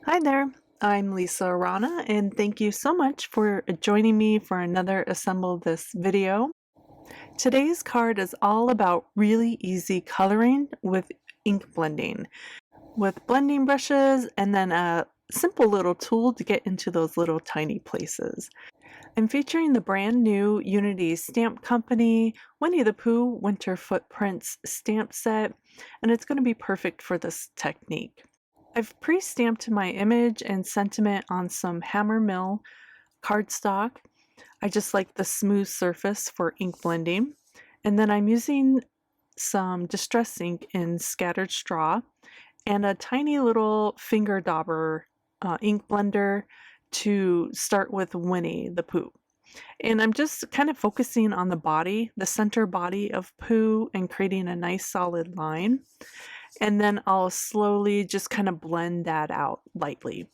Hi there, I'm Lisa Rana, and thank you so much for joining me for another Assemble This video. Today's card is all about really easy coloring with ink blending, with blending brushes and then a simple little tool to get into those little tiny places. I'm featuring the brand new Unity Stamp Company Winnie the Pooh Winter Footprints stamp set, and it's going to be perfect for this technique. I've pre-stamped my image and sentiment on some hammer mill cardstock. I just like the smooth surface for ink blending. And then I'm using some distress ink in scattered straw and a tiny little finger dauber ink blender to start with Winnie the Pooh. And I'm just kind of focusing on the body, the center body of Pooh, and creating a nice solid line. And then I'll slowly just kind of blend that out lightly.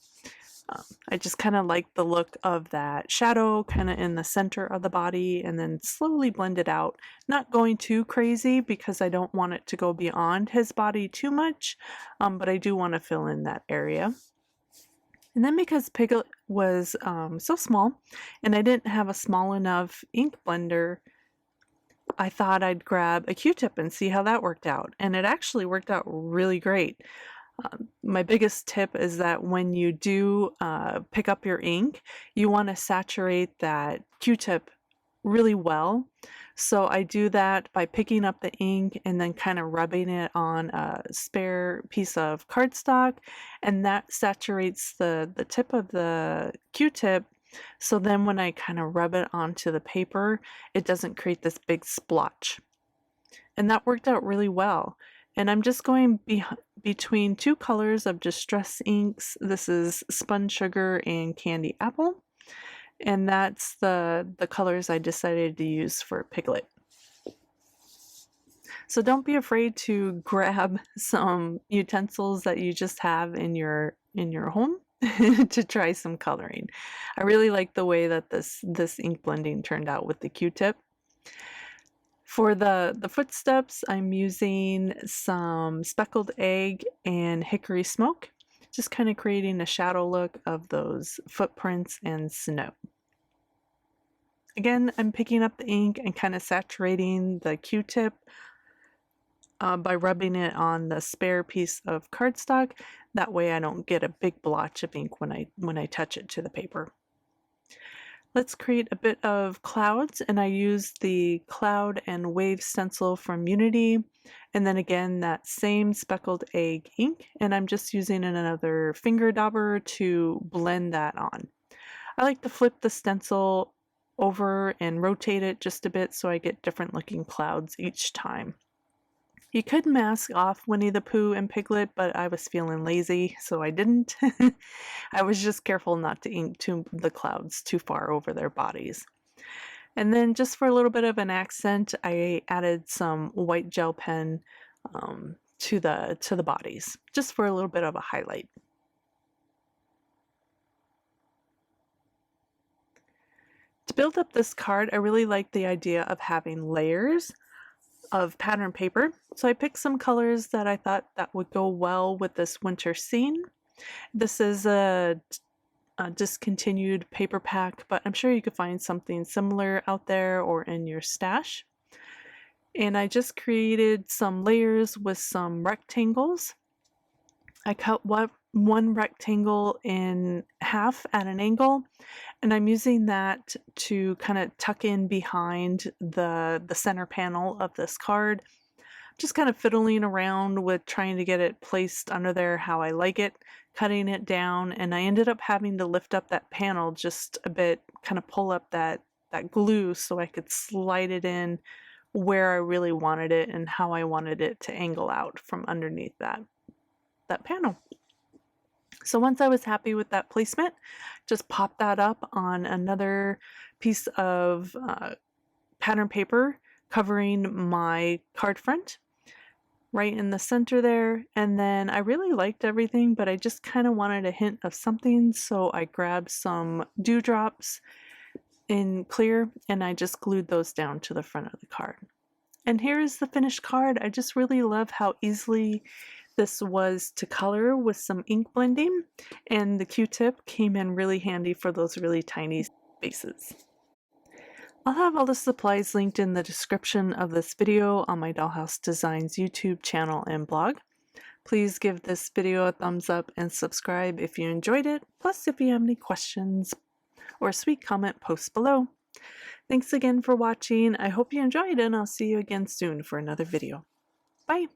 I just kind of like the look of that shadow kind of in the center of the body and then slowly blend it out. Not going too crazy because I don't want it to go beyond his body too much, but I do want to fill in that area. And then because Piglet was so small and I didn't have a small enough ink blender, I thought I'd grab a Q-tip and see how that worked out. And it actually worked out really great. My biggest tip is that when you do pick up your ink, you want to saturate that Q-tip really well. So I do that by picking up the ink and then kind of rubbing it on a spare piece of cardstock, and that saturates the tip of the Q-tip. So then when I kind of rub it onto the paper, it doesn't create this big splotch. And that worked out really well. And I'm just going between two colors of distress inks. This is Spun Sugar and Candy Apple. And that's the colors I decided to use for Piglet. So don't be afraid to grab some utensils that you just have in your home to try some coloring. I really like the way that this ink blending turned out with the Q-tip. For the footsteps, I'm using some speckled egg and hickory smoke, just kind of creating a shadow look of those footprints and snow. Again, I'm picking up the ink and kind of saturating the Q-tip by rubbing it on the spare piece of cardstock. That way I don't get a big blotch of ink when I touch it to the paper. Let's create a bit of clouds, and I use the cloud and wave stencil from Unity, and then again that same speckled egg ink, and I'm just using another finger dauber to blend that on. I like to flip the stencil over and rotate it just a bit so I get different looking clouds each time. You could mask off Winnie the Pooh and Piglet, but I was feeling lazy, so I didn't. I was just careful not to ink the clouds too far over their bodies. And then just for a little bit of an accent, I added some white gel pen to the bodies, just for a little bit of a highlight. To build up this card, I really like the idea of having layers of pattern paper. So I picked some colors that I thought that would go well with this winter scene. This is a discontinued paper pack, but I'm sure you could find something similar out there or in your stash. And I just created some layers with some rectangles. I cut one rectangle in half at an angle, and I'm using that to kind of tuck in behind the center panel of this card. Just kind of fiddling around with trying to get it placed under there how I like it, cutting it down, and I ended up having to lift up that panel just a bit, kind of pull up that glue so I could slide it in where I really wanted it and how I wanted it to angle out from underneath that panel. So once I was happy with that placement, just pop that up on another piece of pattern paper covering my card front right in the center there. And then I really liked everything, but I just kind of wanted a hint of something, so I grabbed some dewdrops in clear and I just glued those down to the front of the card. And here is the finished card. I just really love how easily This was to color with some ink blending, and the Q-tip came in really handy for those really tiny spaces. I'll have all the supplies linked in the description of this video on my Dollhouse Designs YouTube channel and blog. Please give this video a thumbs up and subscribe if you enjoyed it. Plus, if you have any questions or a sweet comment, post below. Thanks again for watching. I hope you enjoyed, and I'll see you again soon for another video. Bye!